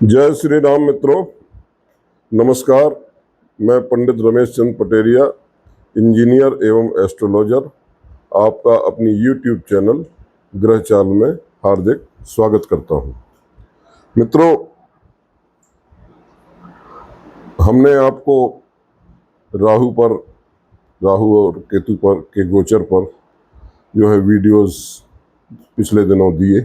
जय श्री राम मित्रों, नमस्कार। मैं पंडित रमेश चंद पटेरिया, इंजीनियर एवं एस्ट्रोलॉजर, आपका अपनी यूट्यूब चैनल ग्रहचाल में हार्दिक स्वागत करता हूं। मित्रों, हमने आपको राहु और केतु पर के गोचर पर जो है वीडियोस पिछले दिनों दिए।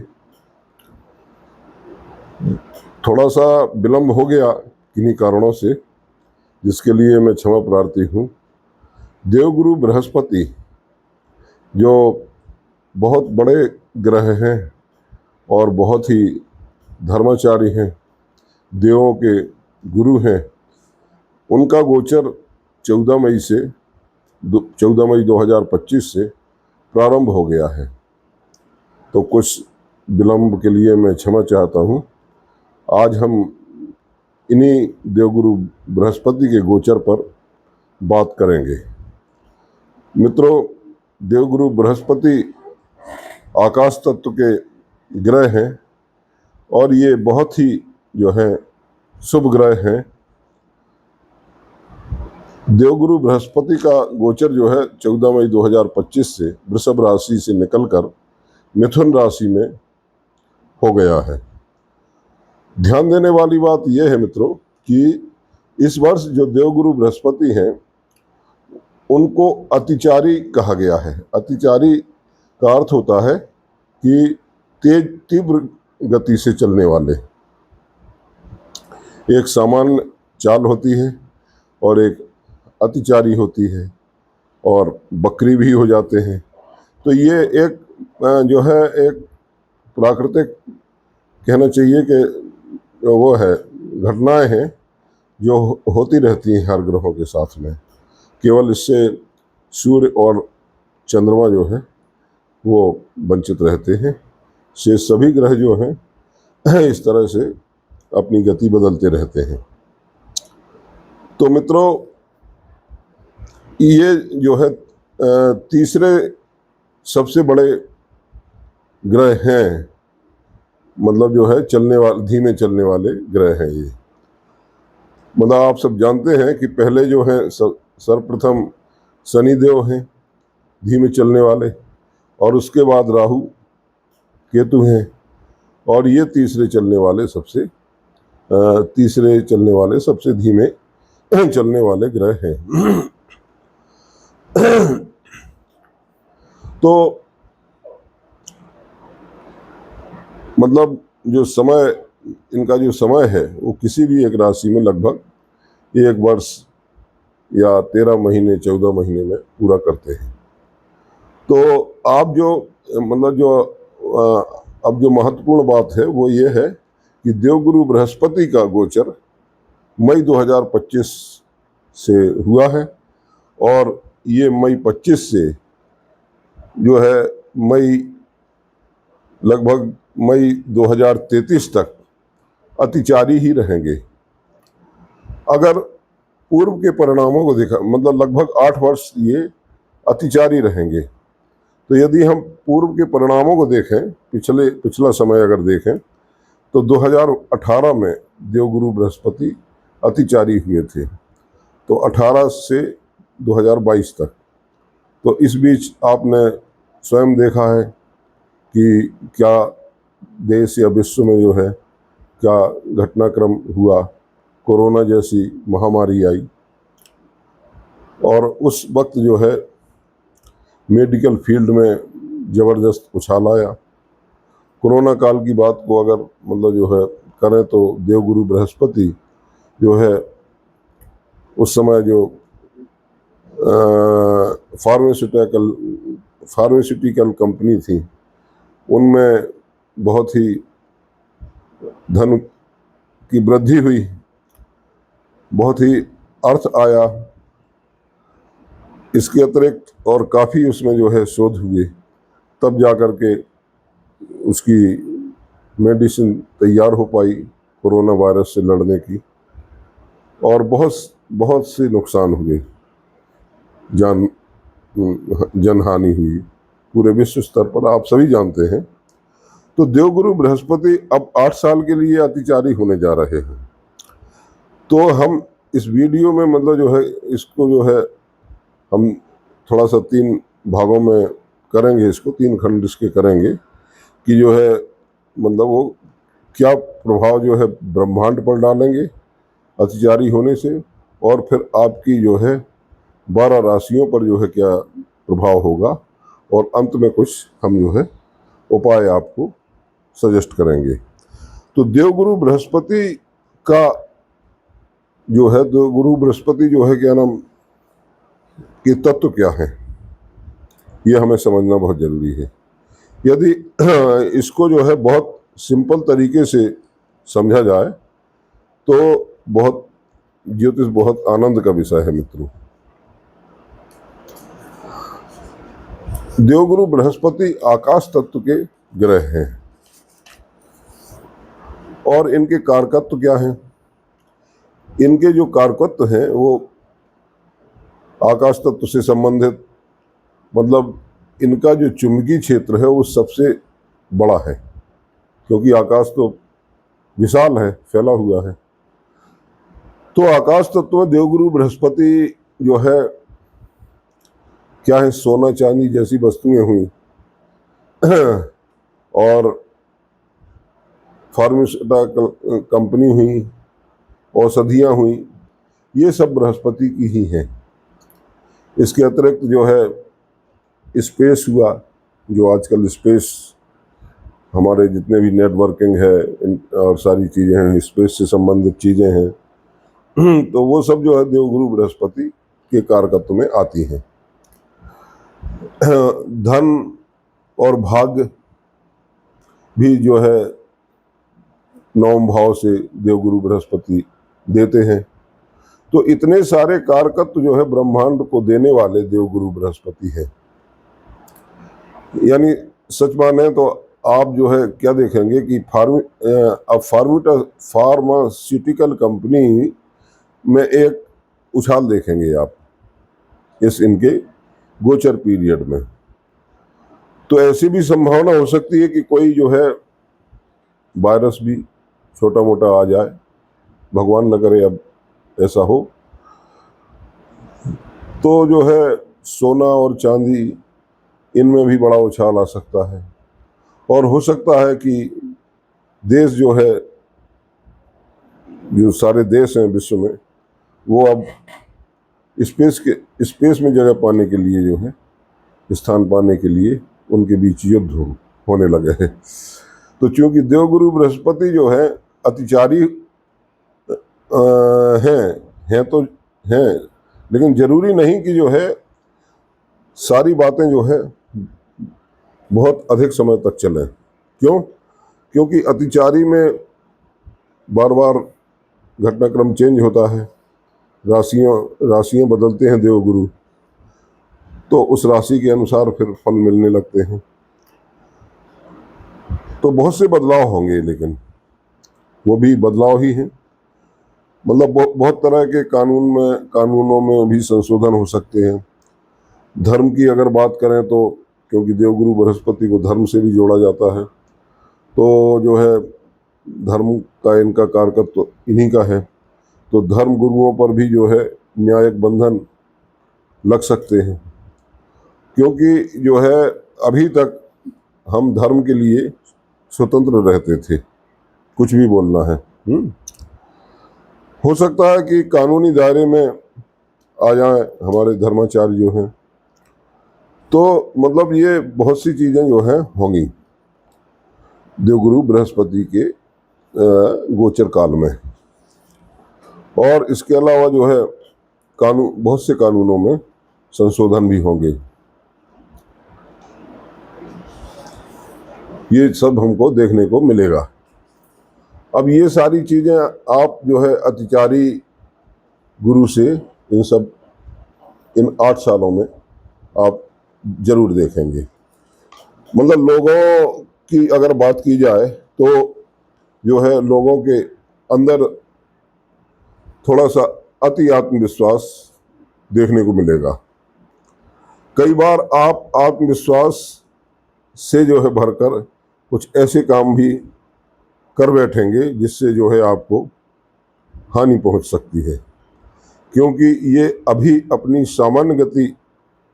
थोड़ा सा विलंब हो गया किन्हीं कारणों से, जिसके लिए मैं क्षमा प्रार्थी हूँ। देवगुरु बृहस्पति जो बहुत बड़े ग्रह हैं और बहुत ही धर्माचारी हैं, देवों के गुरु हैं, उनका गोचर 14 मई 2025 से प्रारंभ हो गया है। तो कुछ विलंब के लिए मैं क्षमा चाहता हूँ। आज हम इन्हीं देवगुरु बृहस्पति के गोचर पर बात करेंगे। मित्रों, देवगुरु बृहस्पति आकाश तत्व के ग्रह हैं और ये बहुत ही जो है शुभ ग्रह हैं। देवगुरु बृहस्पति का गोचर जो है 14 मई 2025 से वृषभ राशि से निकलकर मिथुन राशि में हो गया है। ध्यान देने वाली बात यह है मित्रों कि इस वर्ष जो देवगुरु बृहस्पति हैं उनको अतिचारी कहा गया है। अतिचारी का अर्थ होता है कि तीव्र गति से चलने वाले। एक सामान्य चाल होती है और एक अतिचारी होती है, और बकरी भी हो जाते हैं। तो ये एक जो है एक प्राकृतिक कहना चाहिए कि वो है, घटनाएं हैं जो होती रहती हैं हर ग्रहों के साथ में। केवल इससे सूर्य और चंद्रमा जो है वो वंचित रहते हैं। शेष सभी ग्रह जो हैं इस तरह से अपनी गति बदलते रहते हैं। तो मित्रों, ये जो है तीसरे सबसे बड़े ग्रह हैं, मतलब जो है धीमे चलने वाले ग्रह हैं ये। मतलब आप सब जानते हैं कि पहले जो है सर्वप्रथम शनिदेव हैं धीमे चलने वाले, और उसके बाद राहु केतु हैं, और ये तीसरे चलने वाले सबसे धीमे चलने वाले ग्रह हैं। तो मतलब जो समय, इनका जो समय है वो किसी भी एक राशि में लगभग 1 वर्ष या 13 महीने 14 महीने में पूरा करते हैं। तो आप जो मतलब जो अब जो महत्वपूर्ण बात है वो ये है कि देवगुरु बृहस्पति का गोचर मई 2025 से हुआ है, और ये मई 25 से जो है लगभग मई 2033 तक अतिचारी ही रहेंगे। अगर पूर्व के परिणामों को देखा, मतलब लगभग 8 वर्ष ये अतिचारी रहेंगे। तो यदि हम पूर्व के परिणामों को देखें, पिछला समय अगर देखें, तो 2018 में देवगुरु बृहस्पति अतिचारी हुए थे, तो 18 से 2022 तक। तो इस बीच आपने स्वयं देखा है कि क्या देश या विश्व में जो है क्या घटनाक्रम हुआ। कोरोना जैसी महामारी आई और उस वक्त जो है मेडिकल फील्ड में ज़बरदस्त उछाल आया। कोरोना काल की बात को अगर मतलब जो है करें तो देवगुरु बृहस्पति जो है उस समय जो फार्मास्यूटिकल कंपनी थी उनमें बहुत ही धन की वृद्धि हुई, बहुत ही अर्थ आया। इसके अतिरिक्त और काफ़ी उसमें जो है शोध हुए, तब जा कर के उसकी मेडिसिन तैयार हो पाई कोरोना वायरस से लड़ने की, और बहुत से नुकसान हुए, जनहानि हुई पूरे विश्व स्तर पर, आप सभी जानते हैं। तो देवगुरु बृहस्पति अब 8 साल के लिए अतिचारी होने जा रहे हैं। तो हम इस वीडियो में मतलब जो है इसको जो है हम थोड़ा सा 3 भागों में करेंगे, इसको 3 खंड इसके करेंगे कि जो है मतलब वो क्या प्रभाव जो है ब्रह्मांड पर डालेंगे अतिचारी होने से, और फिर आपकी जो है 12 राशियों पर जो है क्या प्रभाव होगा, और अंत में कुछ हम जो है उपाय आपको सजेस्ट करेंगे। तो देवगुरु बृहस्पति का जो है, देवगुरु बृहस्पति जो है क्या नाम के तत्व क्या है, ये हमें समझना बहुत जरूरी है। यदि इसको जो है बहुत सिंपल तरीके से समझा जाए तो बहुत ज्योतिष बहुत आनंद का विषय है मित्रों। देवगुरु बृहस्पति आकाश तत्व के ग्रह हैं और इनके कारकत्व क्या हैं? इनके जो कारकत्व हैं वो आकाश तत्व से संबंधित, मतलब इनका जो चुंबकीय क्षेत्र है वो सबसे बड़ा है, क्योंकि आकाश तो विशाल है, फैला हुआ है। तो आकाश तत्व में देवगुरु बृहस्पति जो है क्या है, सोना चांदी जैसी वस्तुएं हुई और फार्मास्यूटिकल कंपनी हुई, औषधियाँ हुई, ये सब बृहस्पति की ही हैं। इसके अतिरिक्त जो है स्पेस हुआ, जो आजकल स्पेस हमारे जितने भी नेटवर्किंग है और सारी चीज़ें हैं, स्पेस से संबंधित चीज़ें हैं तो वो सब जो है देवगुरु बृहस्पति के कारकत्व में आती हैं। धन और भाग्य भी जो है 9 भाव से देवगुरु बृहस्पति देते हैं। तो इतने सारे कारकत्व जो है ब्रह्मांड को देने वाले देवगुरु बृहस्पति हैं। यानी सच माने तो आप जो है क्या देखेंगे कि फार्मास्यूटिकल कंपनी में एक उछाल देखेंगे आप इस इनके गोचर पीरियड में। तो ऐसी भी संभावना हो सकती है कि कोई जो है वायरस भी छोटा मोटा आ जाए, भगवान न करे अब ऐसा हो, तो जो है सोना और चांदी इनमें भी बड़ा उछाल आ सकता है। और हो सकता है कि देश जो है, जो सारे देश हैं विश्व में, वो अब स्पेस में जगह पाने के लिए जो है, स्थान पाने के लिए उनके बीच युद्ध होने लगे हैं। तो चूंकि देवगुरु बृहस्पति जो है अतिचारी हैं तो हैं, लेकिन जरूरी नहीं कि जो है सारी बातें जो है बहुत अधिक समय तक चलें। क्यों? क्योंकि अतिचारी में बार बार घटनाक्रम चेंज होता है, राशियां बदलते हैं देवगुरु, तो उस राशि के अनुसार फिर फल मिलने लगते हैं। तो बहुत से बदलाव होंगे, लेकिन वो भी बदलाव ही हैं। मतलब बहुत तरह के कानूनों में भी संशोधन हो सकते हैं। धर्म की अगर बात करें तो, क्योंकि देवगुरु बृहस्पति को धर्म से भी जोड़ा जाता है, तो जो है धर्म का इनका कारकत्व इन्हीं का है, तो धर्म गुरुओं पर भी जो है न्यायिक बंधन लग सकते हैं। क्योंकि जो है अभी तक हम धर्म के लिए स्वतंत्र रहते थे, कुछ भी बोलना है। हो सकता है कि कानूनी दायरे में आ जाए हमारे धर्माचार्य जो हैं, तो मतलब ये बहुत सी चीज़ें जो हैं होंगी देवगुरु बृहस्पति के गोचर काल में। और इसके अलावा जो है बहुत से कानूनों में संशोधन भी होंगे। ये सब हमको देखने को मिलेगा। अब ये सारी चीज़ें आप जो है अतिचारी गुरु से इन 8 सालों में आप जरूर देखेंगे। मतलब लोगों की अगर बात की जाए तो जो है लोगों के अंदर थोड़ा सा अति आत्मविश्वास देखने को मिलेगा। कई बार आप आत्मविश्वास से जो है भरकर कुछ ऐसे काम भी कर बैठेंगे जिससे जो है आपको हानि पहुंच सकती है, क्योंकि ये अभी अपनी सामान्य गति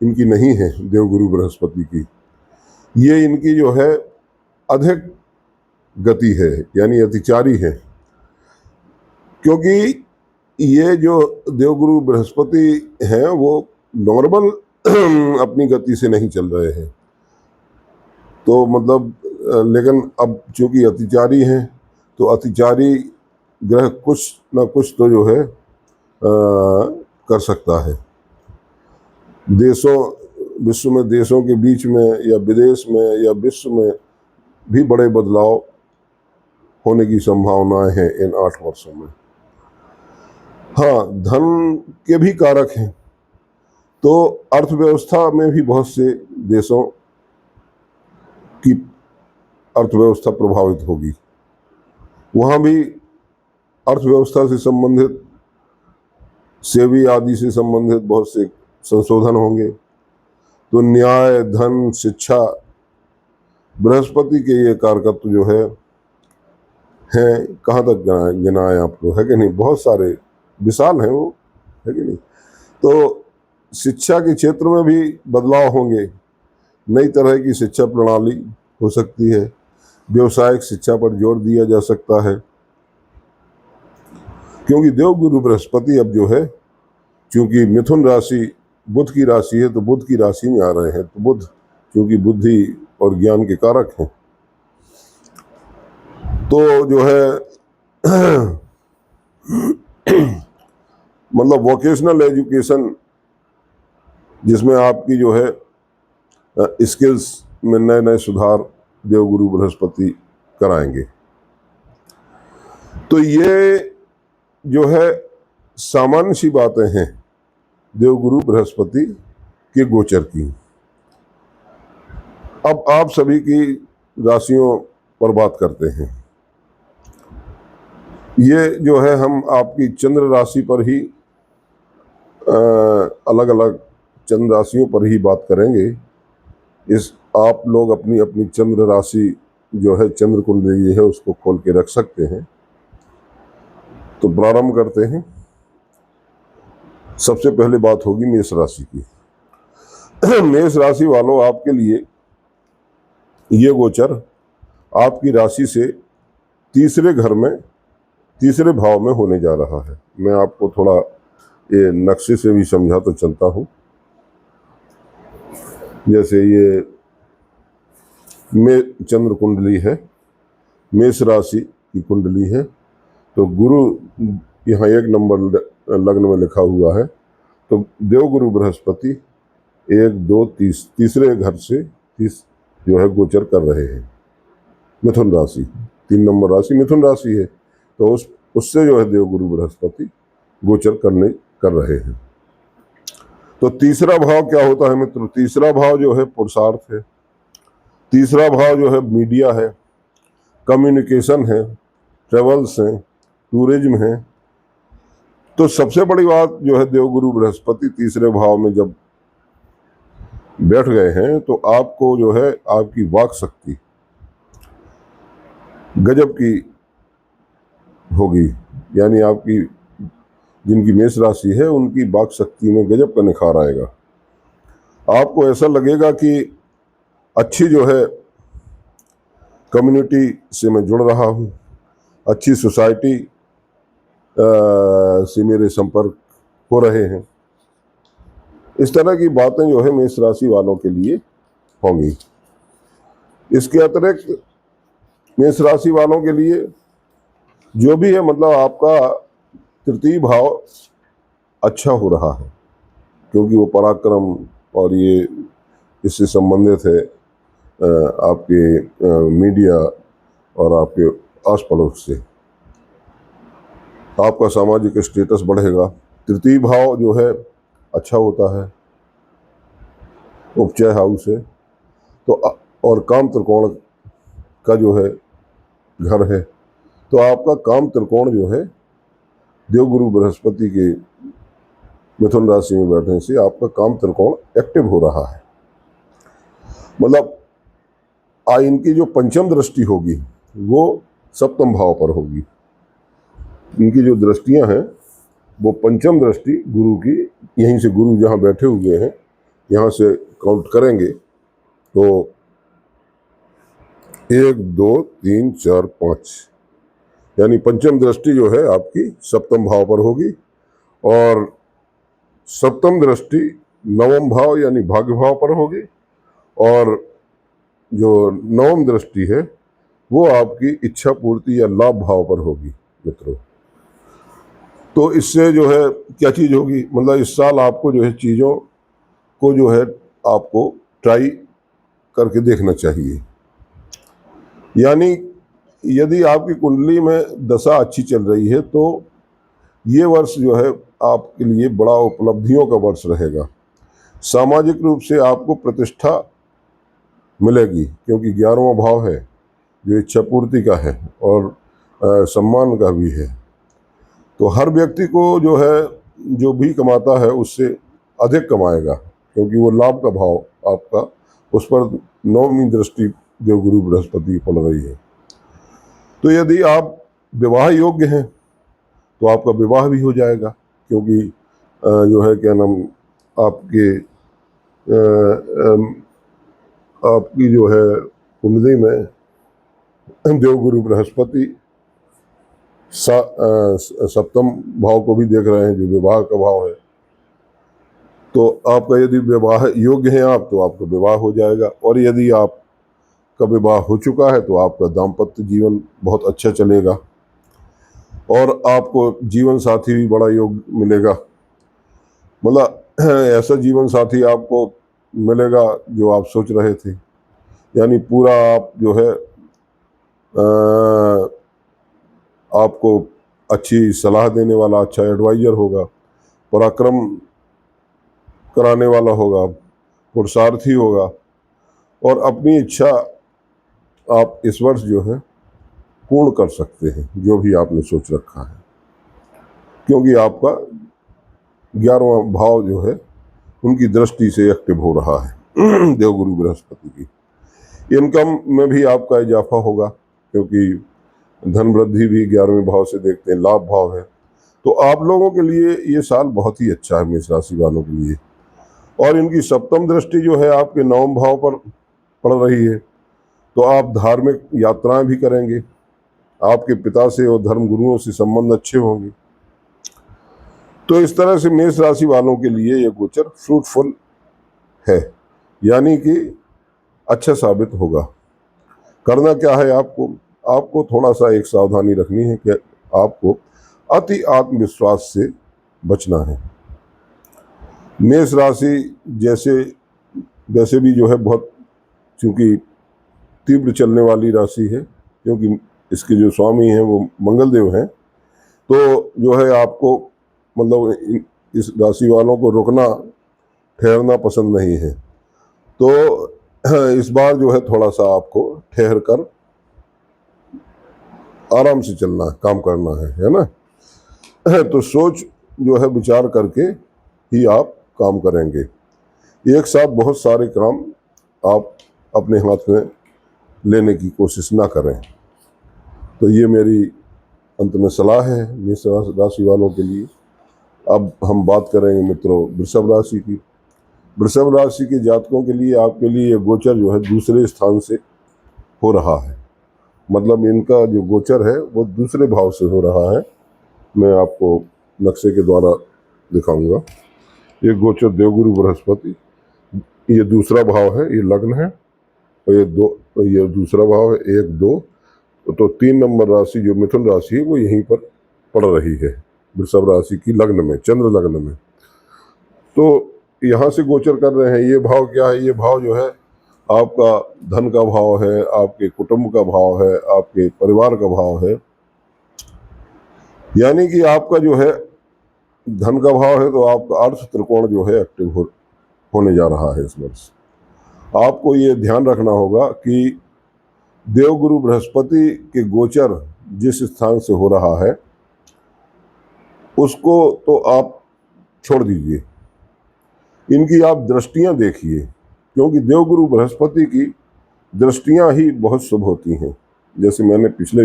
इनकी नहीं है देवगुरु बृहस्पति की, ये इनकी जो है अधिक गति है, यानी अतिचारी है। क्योंकि ये जो देवगुरु बृहस्पति हैं वो नॉर्मल अपनी गति से नहीं चल रहे हैं, तो मतलब लेकिन अब चूंकि अतिचारी हैं तो अतिचारी ग्रह कुछ ना कुछ तो जो है कर सकता है। देशों विश्व में, देशों के बीच में या विदेश में या विश्व में भी बड़े बदलाव होने की संभावनाएं हैं इन 8 वर्षों में। हाँ, धन के भी कारक हैं, तो अर्थव्यवस्था में भी बहुत से देशों की अर्थव्यवस्था प्रभावित होगी। वहाँ भी अर्थव्यवस्था से संबंधित, सेवी आदि से संबंधित बहुत से संशोधन होंगे। तो न्याय, धन, शिक्षा, बृहस्पति के ये कारकत्व जो है हैं, कहाँ तक गिनाएं आपको, है कि नहीं, बहुत सारे विशाल हैं वो, है कि नहीं। तो शिक्षा के क्षेत्र में भी बदलाव होंगे, नई तरह की शिक्षा प्रणाली हो सकती है, व्यवसायिक शिक्षा पर जोर दिया जा सकता है, क्योंकि देवगुरु बृहस्पति अब जो है, क्योंकि मिथुन राशि बुध की राशि है, तो बुध की राशि में आ रहे हैं, तो बुध क्योंकि बुद्धि और ज्ञान के कारक हैं, तो जो है मतलब वोकेशनल एजुकेशन, जिसमें आपकी जो है स्किल्स में नए नए सुधार देवगुरु बृहस्पति कराएंगे। तो ये जो है सामान्य सी बातें हैं देवगुरु बृहस्पति के गोचर की। अब आप सभी की राशियों पर बात करते हैं। ये जो है हम आपकी चंद्र राशि पर ही अलग अलग चंद्र राशियों पर ही बात करेंगे। इस आप लोग अपनी अपनी चंद्र राशि जो है, चंद्र कुंडली है, उसको खोल के रख सकते हैं। तो प्रारंभ करते हैं। सबसे पहले बात होगी मेष राशि की। मेष राशि वालों, आपके लिए ये गोचर आपकी राशि से तीसरे घर में, तीसरे भाव में होने जा रहा है। मैं आपको थोड़ा ये नक्शे से भी समझाता चलता हूँ। जैसे ये चंद्र कुंडली है, मेष राशि की कुंडली है, तो गुरु यहाँ 1 नंबर लग्न में लिखा हुआ है, तो देवगुरु बृहस्पति 1, 2, तीसरे घर से जो है गोचर कर रहे हैं। मिथुन राशि 3 नंबर राशि मिथुन राशि है, तो उससे जो है देवगुरु बृहस्पति गोचर कर रहे हैं। तो तीसरा भाव क्या होता है मित्रों? तीसरा भाव जो है पुरुषार्थ है, तीसरा भाव जो है मीडिया है, कम्युनिकेशन है, ट्रेवल्स हैं, टूरिज्म है। तो सबसे बड़ी बात जो है, देवगुरु बृहस्पति तीसरे भाव में जब बैठ गए हैं, तो आपको जो है आपकी वाक शक्ति गजब की होगी। यानी आपकी जिनकी मेष राशि है, उनकी वाक शक्ति में गजब का निखार आएगा। आपको ऐसा लगेगा कि अच्छी जो है कम्युनिटी से मैं जुड़ रहा हूँ, अच्छी सोसाइटी से मेरे संपर्क हो रहे हैं। इस तरह की बातें जो है मेष राशि वालों के लिए होंगी। इसके अतिरिक्त मेष राशि वालों के लिए जो भी है, मतलब आपका तृतीय भाव अच्छा हो रहा है, क्योंकि वो पराक्रम और ये इससे संबंधित है आपके मीडिया और आपके आस पड़ोस से। आपका सामाजिक स्टेटस बढ़ेगा। तृतीय भाव जो है अच्छा होता है, उपचय हाउस है, तो और काम त्रिकोण का जो है घर है, तो आपका काम त्रिकोण जो है देवगुरु बृहस्पति के मिथुन राशि में बैठने से आपका काम त्रिकोण एक्टिव हो रहा है। मतलब इनकी जो पंचम दृष्टि होगी वो सप्तम भाव पर होगी। इनकी जो दृष्टियां हैं वो पंचम दृष्टि गुरु की, यहीं से गुरु जहाँ बैठे हुए हैं यहाँ से काउंट करेंगे तो 1 2 3 4 5, यानी पंचम दृष्टि जो है आपकी सप्तम भाव पर होगी और सप्तम दृष्टि नवम भाव यानी भाग्य भाव पर होगी और जो नवम दृष्टि है वो आपकी इच्छा पूर्ति या लाभ भाव पर होगी मित्रों। तो इससे जो है क्या चीज़ होगी, मतलब इस साल आपको जो है चीज़ों को जो है आपको ट्राई करके देखना चाहिए। यानी यदि आपकी कुंडली में दशा अच्छी चल रही है तो ये वर्ष जो है आपके लिए बड़ा उपलब्धियों का वर्ष रहेगा। सामाजिक रूप से आपको प्रतिष्ठा मिलेगी क्योंकि 11वां भाव है जो इच्छा पूर्ति का है और सम्मान का भी है। तो हर व्यक्ति को जो है जो भी कमाता है उससे अधिक कमाएगा क्योंकि वो लाभ का भाव आपका, उस पर नौवीं दृष्टि देवगुरु बृहस्पति पड़ रही है। तो यदि आप विवाह योग्य हैं तो आपका विवाह भी हो जाएगा क्योंकि जो है क्या नाम आपके आपकी जो है कुंडली में देवगुरु बृहस्पति सप्तम भाव को भी देख रहे हैं जो विवाह का भाव है। तो आपका यदि विवाह योग्य हैं आप तो आपका विवाह हो जाएगा और यदि आपका विवाह हो चुका है तो आपका दाम्पत्य जीवन बहुत अच्छा चलेगा और आपको जीवन साथी भी बड़ा योग्य मिलेगा। मतलब ऐसा जीवन साथी आपको मिलेगा जो आप सोच रहे थे, यानी पूरा आप जो है आपको अच्छी सलाह देने वाला अच्छा एडवाइजर होगा, पराक्रम कराने वाला होगा, पुरुषार्थी होगा और अपनी इच्छा आप इस वर्ष जो है पूर्ण कर सकते हैं जो भी आपने सोच रखा है क्योंकि आपका 11वां भाव जो है उनकी दृष्टि से एक्टिव हो रहा है देवगुरु बृहस्पति की। इनकम में भी आपका इजाफा होगा क्योंकि धन वृद्धि भी 11वें भाव से देखते हैं, लाभ भाव है। तो आप लोगों के लिए ये साल बहुत ही अच्छा है मेष राशि वालों के लिए। और इनकी सप्तम दृष्टि जो है आपके नवम भाव पर पड़ रही है तो आप धार्मिक यात्राएं भी करेंगे, आपके पिता से और धर्म गुरुओं से संबंध अच्छे होंगे। तो इस तरह से मेष राशि वालों के लिए ये गोचर फ्रूटफुल है, यानी कि अच्छा साबित होगा। करना क्या है आपको थोड़ा सा एक सावधानी रखनी है कि आपको अति आत्मविश्वास से बचना है। मेष राशि वैसे भी जो है बहुत चूंकि तीव्र चलने वाली राशि है क्योंकि इसके जो स्वामी हैं वो मंगल देव हैं, तो जो है आपको मतलब इस राशि वालों को रुकना ठहरना पसंद नहीं है। तो इस बार जो है थोड़ा सा आपको ठहर कर आराम से चलना है, काम करना है ना। तो सोच जो है विचार करके ही आप काम करेंगे, एक साथ बहुत सारे काम आप अपने हाथ में लेने की कोशिश ना करें। तो ये मेरी अंत में सलाह है मेष राशि वालों के लिए। अब हम बात करेंगे मित्रों वृषभ राशि की। वृषभ राशि के जातकों के लिए आपके लिए ये गोचर जो है दूसरे स्थान से हो रहा है, मतलब इनका जो गोचर है वो दूसरे भाव से हो रहा है। मैं आपको नक्शे के द्वारा दिखाऊंगा। ये गोचर देवगुरु बृहस्पति, ये दूसरा भाव है, ये लग्न है और ये दूसरा भाव है 1 2। तो 3 नंबर राशि जो मिथुन राशि है वो यहीं पर पड़ रही है वृषभ राशि की लग्न में, चंद्र लग्न में। तो यहाँ से गोचर कर रहे हैं। ये भाव क्या है, ये भाव जो है आपका धन का भाव है, आपके कुटुंब का भाव है, आपके परिवार का भाव है। यानी कि आपका जो है धन का भाव है तो आपका अर्थ त्रिकोण जो है एक्टिव होने जा रहा है इस वर्ष। आपको ये ध्यान रखना होगा कि देवगुरु बृहस्पति के गोचर जिस स्थान से हो रहा है उसको तो आप छोड़ दीजिए, इनकी आप दृष्टियां देखिए क्योंकि देवगुरु बृहस्पति की दृष्टियां ही बहुत शुभ होती हैं। जैसे मैंने पिछले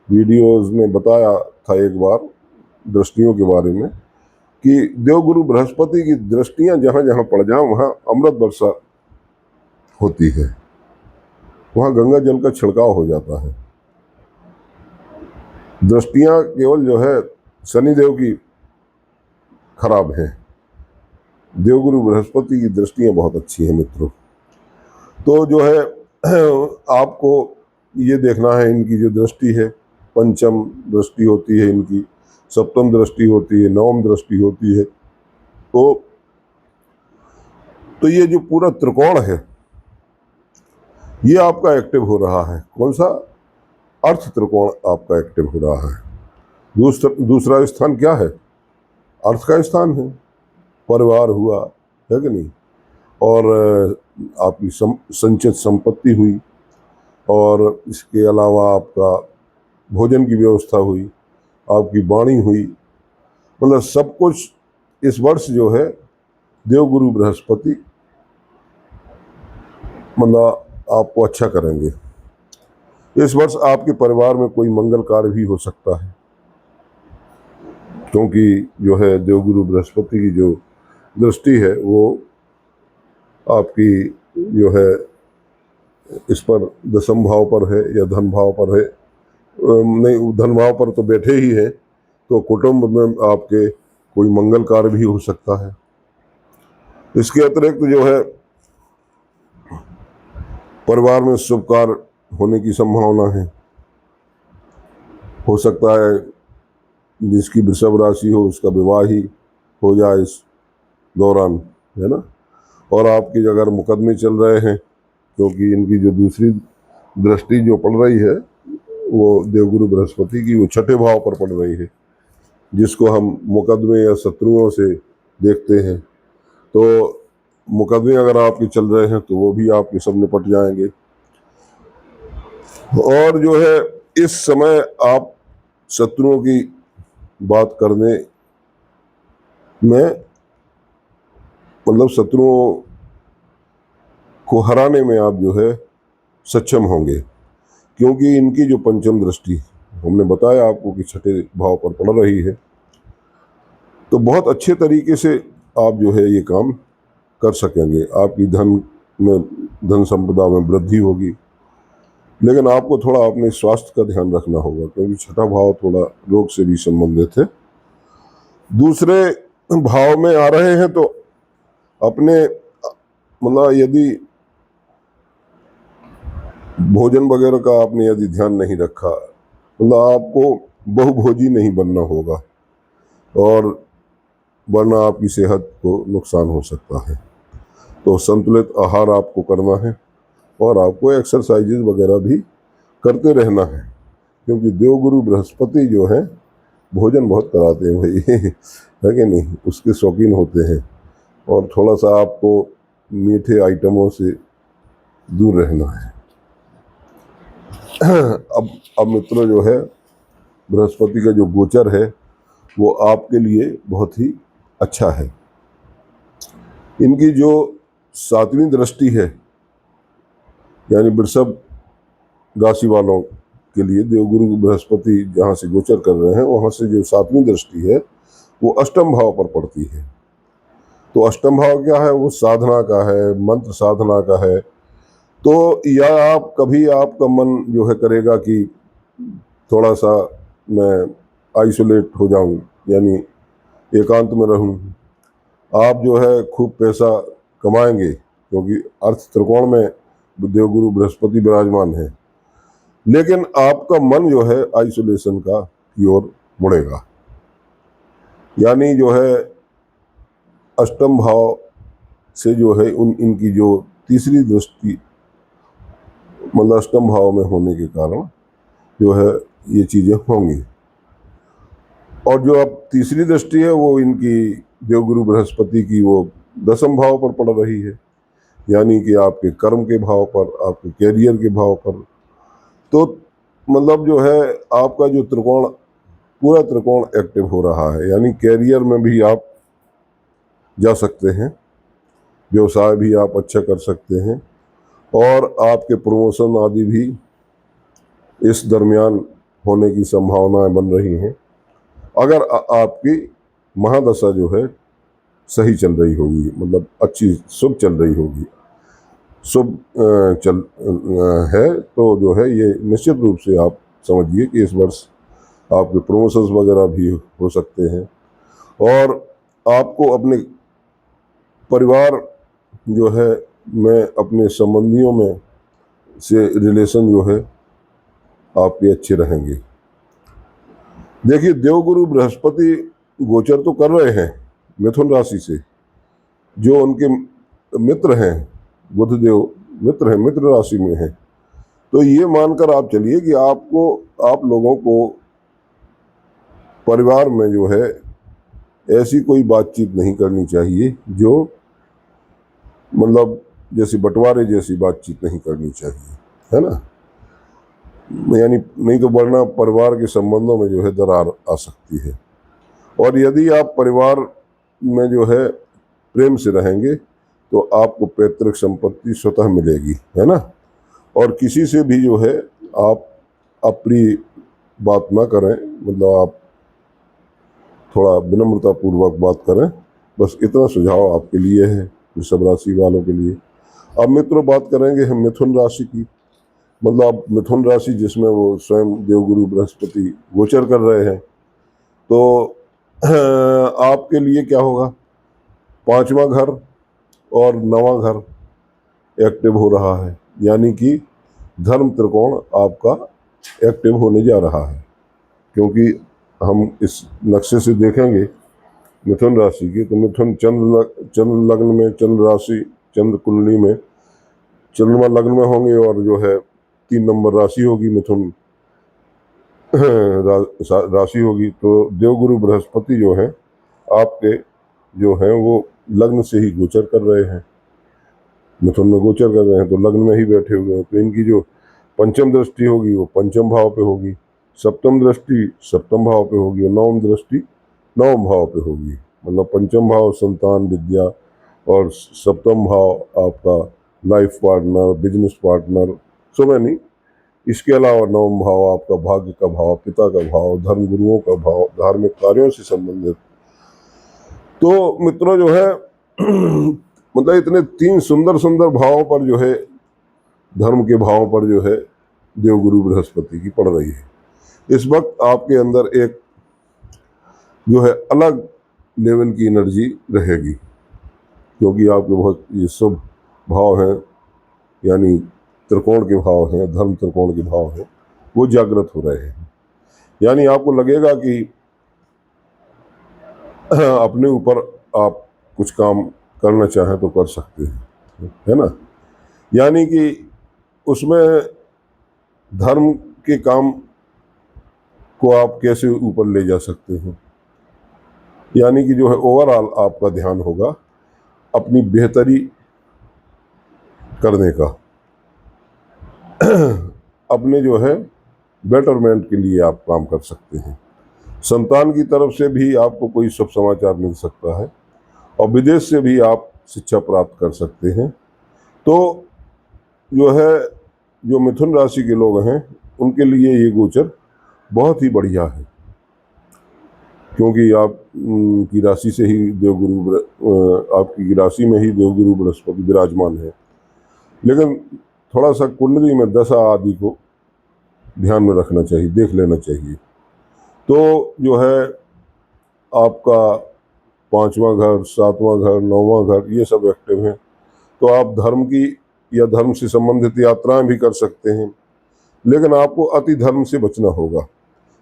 वीडियोस में बताया था एक बार दृष्टियों के बारे में कि देवगुरु बृहस्पति की दृष्टियां जहां जहां पड़ जाएं वहां अमृत वर्षा होती है, वहां गंगा जल का छिड़काव हो जाता है। दृष्टियां केवल जो है शनिदेव की खराब हैं, देवगुरु बृहस्पति की दृष्टियां बहुत अच्छी हैं मित्रों। तो जो है आपको ये देखना है, इनकी जो दृष्टि है, पंचम दृष्टि होती है इनकी, सप्तम दृष्टि होती है, नवम दृष्टि होती है। तो ये जो पूरा त्रिकोण है ये आपका एक्टिव हो रहा है। कौन सा? अर्थ त्रिकोण आपका एक्टिव हो रहा है। दूसरा स्थान क्या है? अर्थ का स्थान है, परिवार हुआ, है कि नहीं, और आपकी संचित संपत्ति हुई, और इसके अलावा आपका भोजन की व्यवस्था हुई, आपकी वाणी हुई, मतलब सब कुछ इस वर्ष जो है देवगुरु बृहस्पति मतलब आपको अच्छा करेंगे। इस वर्ष आपके परिवार में कोई मंगल कार्य भी हो सकता है, क्योंकि जो है देवगुरु बृहस्पति की जो दृष्टि है वो आपकी जो है इस पर दशम भाव पर है या धन भाव पर है, नहीं धन भाव पर तो बैठे ही है, तो कुटुंब में आपके कोई मंगल कार्य भी हो सकता है। इसके अतिरिक्त जो है परिवार में शुभ कार्य होने की संभावना है। हो सकता है जिसकी वृषभ राशि हो उसका विवाह ही हो जाए इस दौरान, है ना। और आपकी अगर मुकदमे चल रहे हैं, क्योंकि इनकी जो दूसरी दृष्टि जो पड़ रही है वो देवगुरु बृहस्पति की वो छठे भाव पर पड़ रही है, जिसको हम मुकदमे या शत्रुओं से देखते हैं। तो मुकदमे अगर आपके चल रहे हैं तो वो भी आपके सब निपट जाएंगे। और जो है इस समय आप शत्रुओं की बात करने में, मतलब शत्रुओं को हराने में आप जो है सक्षम होंगे, क्योंकि इनकी जो पंचम दृष्टि हमने बताया आपको कि छठे भाव पर पड़ रही है। तो बहुत अच्छे तरीके से आप जो है ये काम कर सकेंगे। आपकी धन संपदा में वृद्धि होगी, लेकिन आपको थोड़ा अपने स्वास्थ्य का ध्यान रखना होगा, क्योंकि छठा भाव थोड़ा रोग से भी संबंधित है। दूसरे भाव में आ रहे हैं तो अपने मतलब यदि भोजन वगैरह का आपने यदि ध्यान नहीं रखा, मतलब आपको बहुभोजी नहीं बनना होगा, और वरना आपकी सेहत को नुकसान हो सकता है। तो संतुलित आहार आपको करना है, और आपको एक्सरसाइजेज वगैरह भी करते रहना है, क्योंकि देवगुरु बृहस्पति जो है भोजन बहुत कराते हैं भाई है कि नहीं, उसके शौकीन होते हैं। और थोड़ा सा आपको मीठे आइटमों से दूर रहना है। अब मित्रों जो है बृहस्पति का जो गोचर है वो आपके लिए बहुत ही अच्छा है। इनकी जो सातवीं दृष्टि है, यानी वृषभ राशि वालों के लिए देवगुरु बृहस्पति जहाँ से गोचर कर रहे हैं वहाँ से जो सातवीं दृष्टि है वो अष्टम भाव पर पड़ती है। तो अष्टम भाव क्या है? वो साधना का है, मंत्र साधना का है। तो या आप कभी आपका मन जो है करेगा कि थोड़ा सा मैं आइसोलेट हो जाऊं, यानी एकांत में रहूं। आप जो है खूब पैसा कमाएंगे, क्योंकि अर्थ त्रिकोण में देवगुरु बृहस्पति विराजमान है, लेकिन आपका मन जो है आइसोलेशन का की ओर मुड़ेगा। यानी जो है अष्टम भाव से जो है इनकी जो तीसरी दृष्टि, मतलब अष्टम भाव में होने के कारण जो है ये चीजें होंगी। और जो अब तीसरी दृष्टि है वो इनकी देवगुरु बृहस्पति की वो दशम भाव पर पड़ रही है, यानी कि आपके कर्म के भाव पर, आपके कैरियर के भाव पर। तो मतलब जो है आपका जो त्रिकोण, पूरा त्रिकोण एक्टिव हो रहा है, यानी कैरियर में भी आप जा सकते हैं, व्यवसाय भी आप अच्छा कर सकते हैं, और आपके प्रमोशन आदि भी इस दरमियान होने की संभावनाएं बन रही हैं, अगर आपकी महादशा जो है सही चल रही होगी, मतलब अच्छी शुभ चल रही होगी। शुभ चल है तो जो है ये निश्चित रूप से आप समझिए कि इस वर्ष आपके प्रमोशंस वगैरह भी हो सकते हैं, और आपको अपने परिवार जो है में अपने संबंधियों में से रिलेशन जो है आपके अच्छे रहेंगे। देखिए, देवगुरु बृहस्पति गोचर तो कर रहे हैं मिथुन राशि से, जो उनके मित्र हैं, बुध देव मित्र हैं, मित्र राशि में हैं। तो ये मानकर आप चलिए कि आप लोगों को परिवार में जो है ऐसी कोई बातचीत नहीं करनी चाहिए जो मतलब जैसे बंटवारे जैसी बातचीत नहीं करनी चाहिए, है ना। यानी नहीं तो वरना परिवार के संबंधों में जो है दरार आ सकती है। और यदि आप परिवार में जो है प्रेम से रहेंगे तो आपको पैतृक संपत्ति स्वतः मिलेगी, है ना। और किसी से भी जो है आप अप्रिय बात ना करें, मतलब आप थोड़ा विनम्रता पूर्वक बात करें। बस इतना सुझाव आपके लिए है, वृषभ राशि वालों के लिए। अब मित्रों, बात करेंगे हम मिथुन राशि की। मतलब मिथुन राशि जिसमें वो स्वयं देवगुरु बृहस्पति गोचर कर रहे हैं, तो आपके लिए क्या होगा, पांचवा घर और नवा घर एक्टिव हो रहा है, यानी कि धर्म त्रिकोण आपका एक्टिव होने जा रहा है। क्योंकि हम इस नक्शे से देखेंगे मिथुन राशि की, तो मिथुन चंद्र लग्न में, चंद्र राशि, चंद्र कुंडली में चंद्रमा लग्न में होंगे, और जो है 3 नंबर राशि होगी मिथुन राशि होगी। तो देवगुरु बृहस्पति जो है आपके जो है वो लग्न से ही गोचर कर रहे हैं, मिथुन में गोचर कर रहे हैं, तो लग्न में ही बैठे हुए हैं। तो इनकी जो पंचम दृष्टि होगी वो पंचम भाव पे होगी, सप्तम दृष्टि सप्तम भाव पे होगी, और नवम दृष्टि नवम भाव पे होगी। मतलब पंचम भाव संतान विद्या, और सप्तम भाव आपका life partner, business partner, so many. इसके अलावा नवम भाव आपका भाग्य का भाव, पिता का भाव, धर्म गुरुओं का भाव, धार्मिक कार्यों से संबंधित। तो मित्रों जो है मतलब इतने 3 सुंदर सुंदर भावों पर जो है, धर्म के भावों पर जो है देवगुरु बृहस्पति की पड़ रही है। इस वक्त आपके अंदर एक जो है अलग लेवल की एनर्जी रहेगी, क्योंकि आपके बहुत ये शुभ भाव हैं, यानी त्रिकोण के भाव हैं, धर्म त्रिकोण के भाव हैं, वो जागृत हो रहे हैं। यानी आपको लगेगा कि अपने ऊपर आप कुछ काम करना चाहें तो कर सकते हैं, है ना। यानी कि उसमें धर्म के काम को आप कैसे ऊपर ले जा सकते हैं, यानी कि जो है ओवरऑल आपका ध्यान होगा अपनी बेहतरी करने का अपने जो है बेटरमेंट के लिए आप काम कर सकते हैं। संतान की तरफ से भी आपको कोई शुभ समाचार मिल सकता है, और विदेश से भी आप शिक्षा प्राप्त कर सकते हैं। तो जो है जो मिथुन राशि के लोग हैं उनके लिए ये गोचर बहुत ही बढ़िया है, क्योंकि आप की राशि से ही आपकी राशि में ही देवगुरु बृहस्पति विराजमान है। लेकिन थोड़ा सा कुंडली में दशा आदि को ध्यान में रखना चाहिए, देख लेना चाहिए। तो जो है आपका 5वां घर, 7वां घर, 9वां घर, ये सब एक्टिव हैं। तो आप धर्म की या धर्म से संबंधित यात्राएं भी कर सकते हैं, लेकिन आपको अति धर्म से बचना होगा।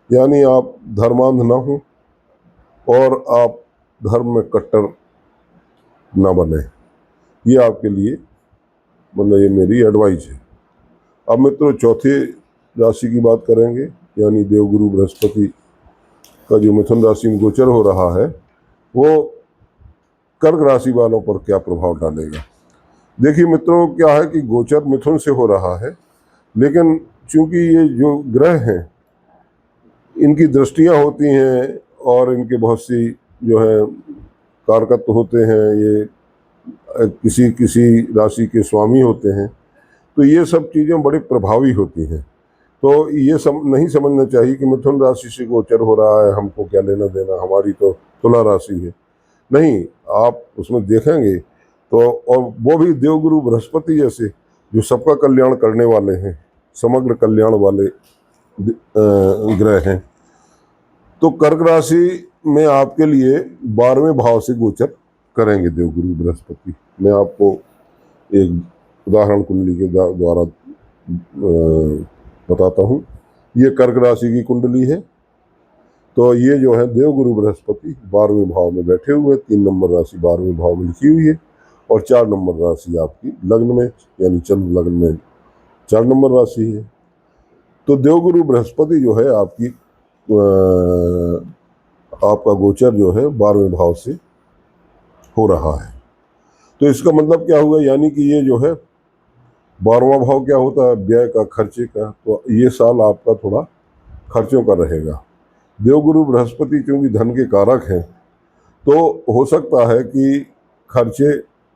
यानी आप धर्मांध ना हो और आप धर्म में कट्टर ना बने। ये आपके लिए मतलब ये मेरी एडवाइस है। अब मित्रों, चौथे राशि की बात करेंगे, यानी देवगुरु बृहस्पति का जो मिथुन राशि में गोचर हो रहा है वो कर्क राशि वालों पर क्या प्रभाव डालेगा। देखिए मित्रों, क्या है कि गोचर मिथुन से हो रहा है, लेकिन चूंकि ये जो ग्रह हैं इनकी दृष्टियां होती हैं और इनके बहुत सी जो है कारकत्व होते हैं, ये किसी किसी राशि के स्वामी होते हैं, तो ये सब चीज़ें बड़ी प्रभावी होती हैं। तो ये नहीं समझना चाहिए कि मिथुन राशि से गोचर हो रहा है, हमको क्या लेना देना, हमारी तो तुला राशि है। नहीं, आप उसमें देखेंगे तो, और वो भी देवगुरु बृहस्पति जैसे जो सबका कल्याण करने वाले हैं, समग्र कल्याण वाले ग्रह हैं। तो कर्क राशि में आपके लिए 12वें भाव से गोचर करेंगे देवगुरु बृहस्पति। मैं आपको एक उदाहरण कुंडली के द्वारा बताता हूँ। ये कर्क राशि की कुंडली है। तो ये जो है देवगुरु बृहस्पति 12वें भाव में बैठे हुए, 3 नंबर राशि 12वें भाव में लिखी हुई है, और 4 नंबर राशि आपकी लग्न में, यानी चंद्र लग्न में 4 नंबर राशि है। तो देवगुरु बृहस्पति जो है आपका गोचर जो है 12वें भाव से हो रहा है। तो इसका मतलब क्या हुआ, यानी कि ये जो है 12वां भाव क्या होता है, व्यय का, खर्चे का। तो ये साल आपका थोड़ा खर्चों का रहेगा। देवगुरु बृहस्पति क्योंकि धन के कारक हैं, तो हो सकता है कि खर्चे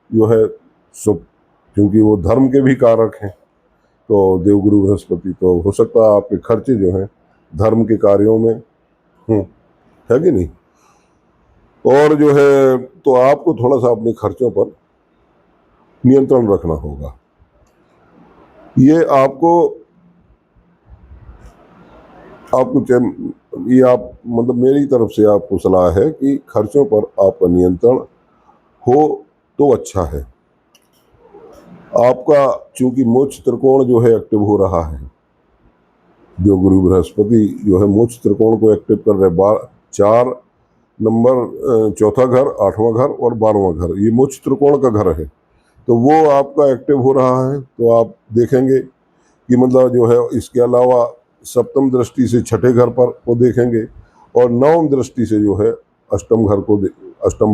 जो है सब, क्योंकि वो धर्म के भी कारक हैं, तो देवगुरु बृहस्पति, तो हो सकता है आपके खर्चे जो हैं धर्म के कार्यों में है कि नहीं। और जो है तो आपको थोड़ा सा अपने खर्चों पर नियंत्रण रखना होगा। ये आपको ये आप मतलब मेरी तरफ से आपको सलाह है कि खर्चों पर आपका नियंत्रण हो तो अच्छा है। आपका चूंकि मोक्ष त्रिकोण जो है एक्टिव हो रहा है, देवगुरु बृहस्पति जो है मोक्ष त्रिकोण को एक्टिव कर रहे, 4 नंबर, चौथा घर, 8वां घर और 12वां घर, ये मोक्ष त्रिकोण का घर है। तो वो आपका एक्टिव हो रहा है। तो आप देखेंगे कि मतलब जो है इसके अलावा सप्तम दृष्टि से छठे घर पर को देखेंगे, और नवम दृष्टि से जो है अष्टम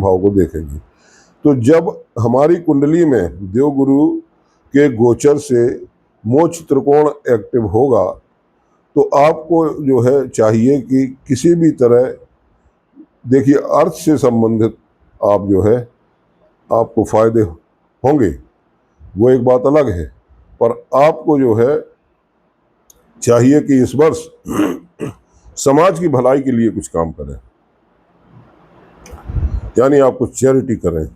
भाव को देखेंगे। तो जब हमारी कुंडली में देवगुरु के गोचर से मोक्ष त्रिकोण एक्टिव होगा, तो आपको जो है चाहिए कि किसी भी तरह, देखिए अर्थ से संबंधित आप जो है आपको फायदे होंगे, वो एक बात अलग है, पर आपको जो है चाहिए कि इस वर्ष समाज की भलाई के लिए कुछ काम करें, यानी आप कुछ चैरिटी करें।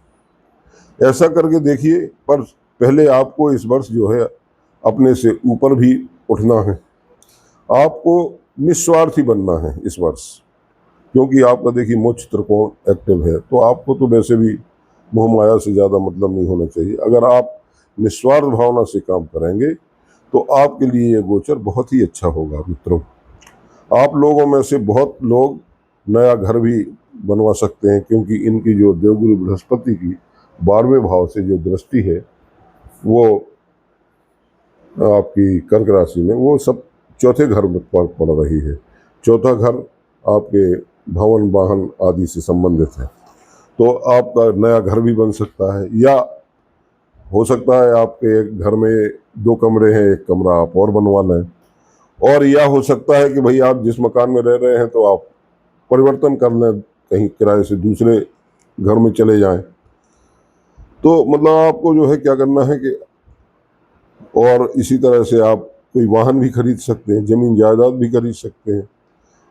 ऐसा करके देखिए, पर पहले आपको इस वर्ष जो है अपने से ऊपर भी उठना है, आपको निस्वार्थी बनना है इस वर्ष, क्योंकि आपका देखिए मोक्ष त्रिकोण एक्टिव है। तो आपको तो वैसे भी मोह माया से ज़्यादा मतलब नहीं होना चाहिए। अगर आप निस्वार्थ भावना से काम करेंगे तो आपके लिए ये गोचर बहुत ही अच्छा होगा मित्रों। आप लोगों में से बहुत लोग नया घर भी बनवा सकते हैं, क्योंकि इनकी जो देवगुरु बृहस्पति की 12वें भाव से जो दृष्टि है वो आपकी कर्क राशि में, वो सब चौथे घर में पड़ रही है। चौथा घर आपके भवन वाहन आदि से संबंधित है। तो आपका नया घर भी बन सकता है, या हो सकता है आपके घर में 2 कमरे हैं, 1 कमरा आप और बनवा लें, और या हो सकता है कि भाई आप जिस मकान में रह रहे हैं तो आप परिवर्तन कर लें, कहीं किराए से दूसरे घर में चले जाएं। तो मतलब आपको जो है क्या करना है कि, और इसी तरह से आप कोई वाहन भी खरीद सकते हैं, जमीन जायदाद भी खरीद सकते हैं।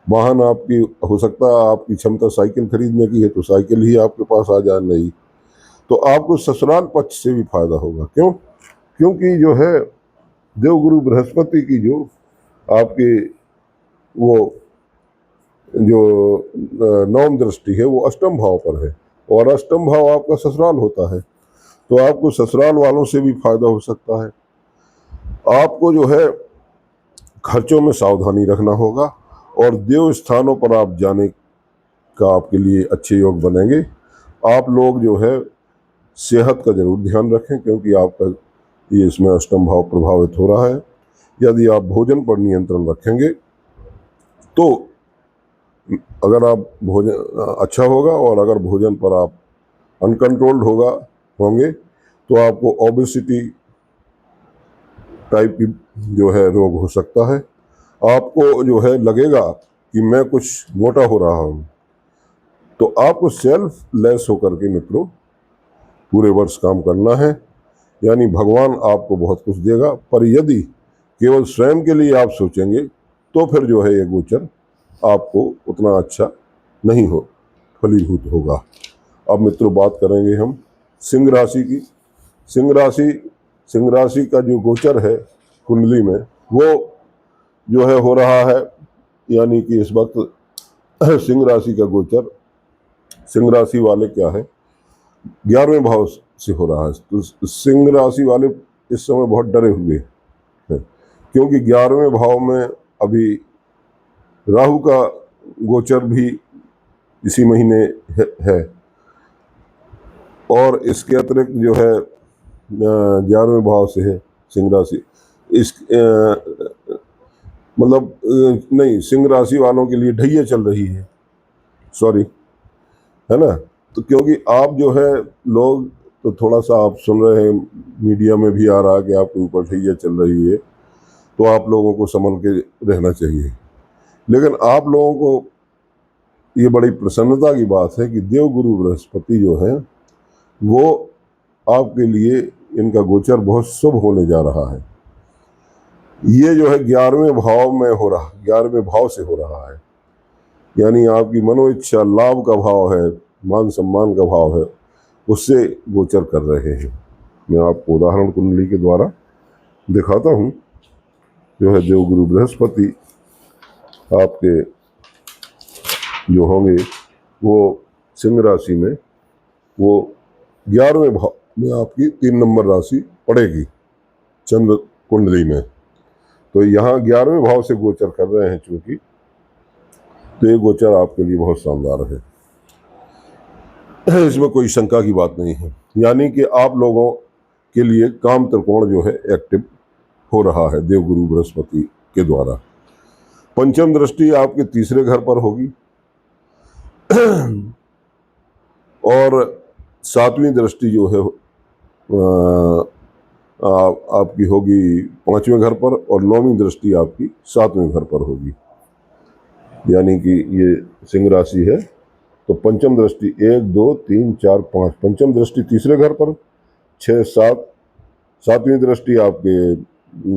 वाहन आपकी, हो सकता है आपकी क्षमता साइकिल खरीदने की है तो साइकिल ही आपके पास आ जाए, नहीं तो आपको ससुराल पक्ष से भी फायदा होगा। क्यों? क्योंकि जो है देवगुरु बृहस्पति की जो आपकी वो जो नवम दृष्टि है वो अष्टम भाव पर है, और अष्टम भाव आपका ससुराल होता है। तो आपको ससुराल वालों से भी फायदा हो सकता है। आपको जो है खर्चों में सावधानी रखना होगा, और देव स्थानों पर आप जाने का आपके लिए अच्छे योग बनेंगे। आप लोग जो है सेहत का जरूर ध्यान रखें, क्योंकि आपका ये इसमें अष्टम भाव प्रभावित हो रहा है। यदि आप भोजन पर नियंत्रण रखेंगे तो अगर आप भोजन अच्छा होगा, और अगर भोजन पर आप अनकंट्रोल्ड होंगे तो आपको ओबेसिटी टाइप की जो है रोग हो सकता है। आपको जो है लगेगा कि मैं कुछ मोटा हो रहा हूँ। तो आपको सेल्फ लेस होकर के मित्रों पूरे वर्ष काम करना है। यानी भगवान आपको बहुत कुछ देगा, पर यदि केवल स्वयं के लिए आप सोचेंगे तो फिर जो है ये गोचर आपको उतना अच्छा नहीं हो फलीभूत होगा। अब मित्रों बात करेंगे हम सिंह राशि की। सिंह राशि का जो गोचर है कुंडली में वो जो है हो रहा है, यानी कि इस वक्त सिंह राशि का गोचर, सिंह राशि वाले क्या है 11वें भाव से हो रहा है। तो सिंह राशि वाले इस समय बहुत डरे हुए हैं, क्योंकि 11वें भाव में अभी राहु का गोचर भी इसी महीने है और इसके अतिरिक्त जो है 11वें भाव से है सिंह राशि। इस नहीं, सिंह राशि वालों के लिए ढैया चल रही है, सॉरी, है ना। तो क्योंकि आप जो है लोग तो थोड़ा सा आप सुन रहे हैं, मीडिया में भी आ रहा है कि आपके ऊपर ढैया चल रही है, तो आप लोगों को संभल के रहना चाहिए। लेकिन आप लोगों को ये बड़ी प्रसन्नता की बात है कि देवगुरु बृहस्पति जो है वो आपके लिए इनका गोचर बहुत शुभ होने जा रहा है। ये जो है 11वें भाव में हो रहा, 11वें भाव से हो रहा है, यानी आपकी मनोइच्छा लाभ का भाव है, मान सम्मान का भाव है, उससे गोचर कर रहे हैं। मैं आपको उदाहरण कुंडली के द्वारा दिखाता हूँ। जो है देवगुरु बृहस्पति आपके जो होंगे वो सिंह राशि में, वो 11वें भाव में आपकी 3 नंबर राशि पड़ेगी चंद्र कुंडली में। तो यहाँ 11वें भाव से गोचर कर रहे हैं चूंकि, तो ये गोचर आपके लिए बहुत शानदार है, इसमें कोई शंका की बात नहीं है। यानी कि आप लोगों के लिए काम त्रिकोण जो है एक्टिव हो रहा है देवगुरु बृहस्पति के द्वारा। पंचम दृष्टि आपके तीसरे घर पर होगी और 7वीं दृष्टि जो है आपकी होगी 5वें घर पर और 9वीं दृष्टि आपकी 7वें घर पर होगी। यानी कि ये सिंह राशि है तो पंचम दृष्टि 1 2 3 4 5, पंचम दृष्टि तीसरे घर पर, 6 7, 7वीं दृष्टि आपके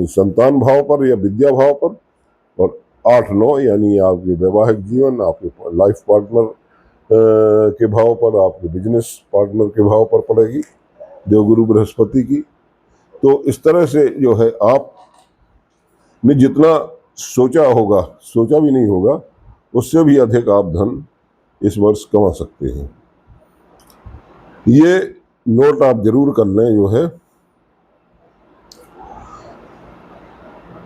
संतान भाव पर या विद्या भाव पर, और 8 9 यानी आपके वैवाहिक जीवन, आपके लाइफ पार्टनर के भाव पर, आपके बिजनेस पार्टनर के भाव पर पड़ेगी देवगुरु बृहस्पति की। तो इस तरह से जो है आपने जितना सोचा होगा, सोचा भी नहीं होगा, उससे भी अधिक आप धन इस वर्ष कमा सकते हैं। ये नोट आप जरूर कर लें जो है,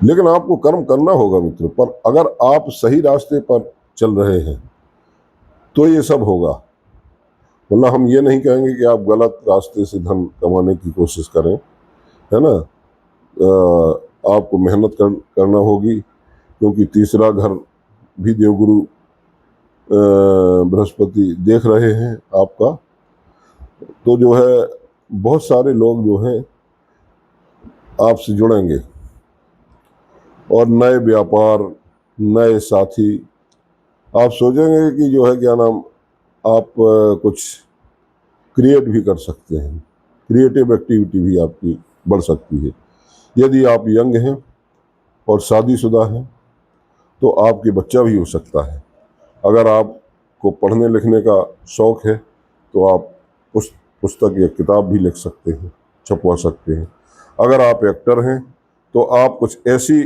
लेकिन आपको कर्म करना होगा मित्रों। पर अगर आप सही रास्ते पर चल रहे हैं तो ये सब होगा, वरना हम ये नहीं कहेंगे कि आप गलत रास्ते से धन कमाने की कोशिश करें, है ना। आपको मेहनत करना होगी, क्योंकि तीसरा घर भी देवगुरु बृहस्पति देख रहे हैं आपका। तो जो है बहुत सारे लोग जो हैं आपसे जुड़ेंगे और नए व्यापार, नए साथी, आप सोचेंगे कि जो है क्या नाम आप कुछ क्रिएट भी कर सकते हैं, क्रिएटिव एक्टिविटी भी आपकी बढ़ सकती है। यदि आप यंग हैं और शादीशुदा हैं तो आपके बच्चा भी हो सकता है। अगर आपको पढ़ने लिखने का शौक़ है तो आप पुस्तक या किताब भी लिख सकते हैं, छपवा सकते हैं। अगर आप एक्टर हैं तो आप कुछ ऐसी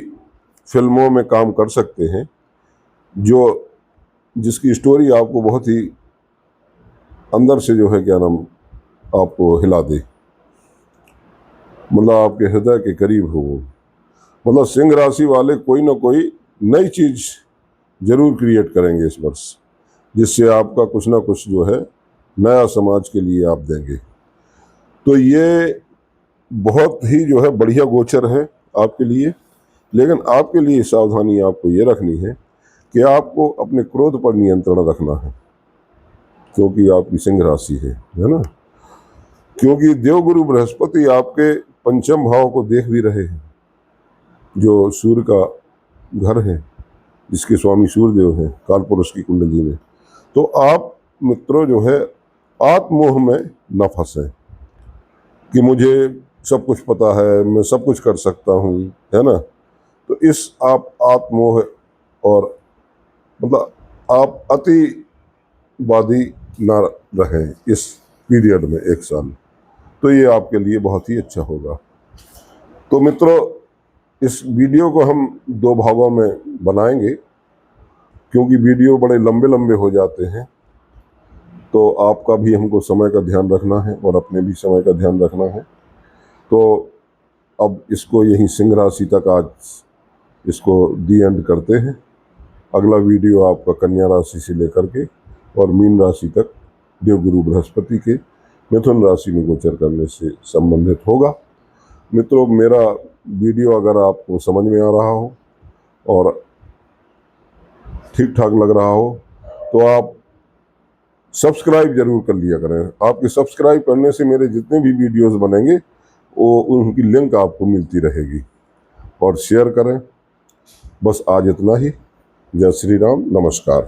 फिल्मों में काम कर सकते हैं जिसकी स्टोरी आपको बहुत ही अंदर से जो है क्या नाम आपको हिला दे, मतलब आपके हृदय के करीब हो वो। मतलब सिंह राशि वाले कोई ना कोई नई चीज जरूर क्रिएट करेंगे इस वर्ष, जिससे आपका कुछ ना कुछ जो है नया समाज के लिए आप देंगे। तो ये बहुत ही जो है बढ़िया गोचर है आपके लिए। लेकिन आपके लिए सावधानी आपको ये रखनी है कि आपको अपने क्रोध पर नियंत्रण रखना है, क्योंकि आपकी सिंह राशि है ना। क्योंकि देवगुरु बृहस्पति आपके पंचम भाव को देख भी रहे हैं, जो सूर्य का घर है, जिसके स्वामी सूर्यदेव हैं कालपुरुष की कुंडली में। तो आप मित्रों जो है आत्मोह में न फंसें कि मुझे सब कुछ पता है, मैं सब कुछ कर सकता हूँ, है ना। तो इस आप आत्मोह और मतलब आप अतिवादी ना रहें इस पीरियड में 1 साल, तो ये आपके लिए बहुत ही अच्छा होगा। तो मित्रों, इस वीडियो को हम 2 भागों में बनाएंगे, क्योंकि वीडियो बड़े लंबे लंबे हो जाते हैं। तो आपका भी हमको समय का ध्यान रखना है और अपने भी समय का ध्यान रखना है। तो अब इसको यहीं सिंह राशि तक आज इसको दी एंड करते हैं। अगला वीडियो आपका कन्या राशि से लेकर के और मीन राशि तक देवगुरु बृहस्पति के मिथुन राशि में गोचर करने से संबंधित होगा। मित्रों, मेरा वीडियो अगर आपको समझ में आ रहा हो और ठीक ठाक लग रहा हो तो आप सब्सक्राइब जरूर कर लिया करें। आपके सब्सक्राइब करने से मेरे जितने भी वीडियोस बनेंगे वो उनकी लिंक आपको मिलती रहेगी। और शेयर करें। बस आज इतना ही। जय श्री राम, नमस्कार।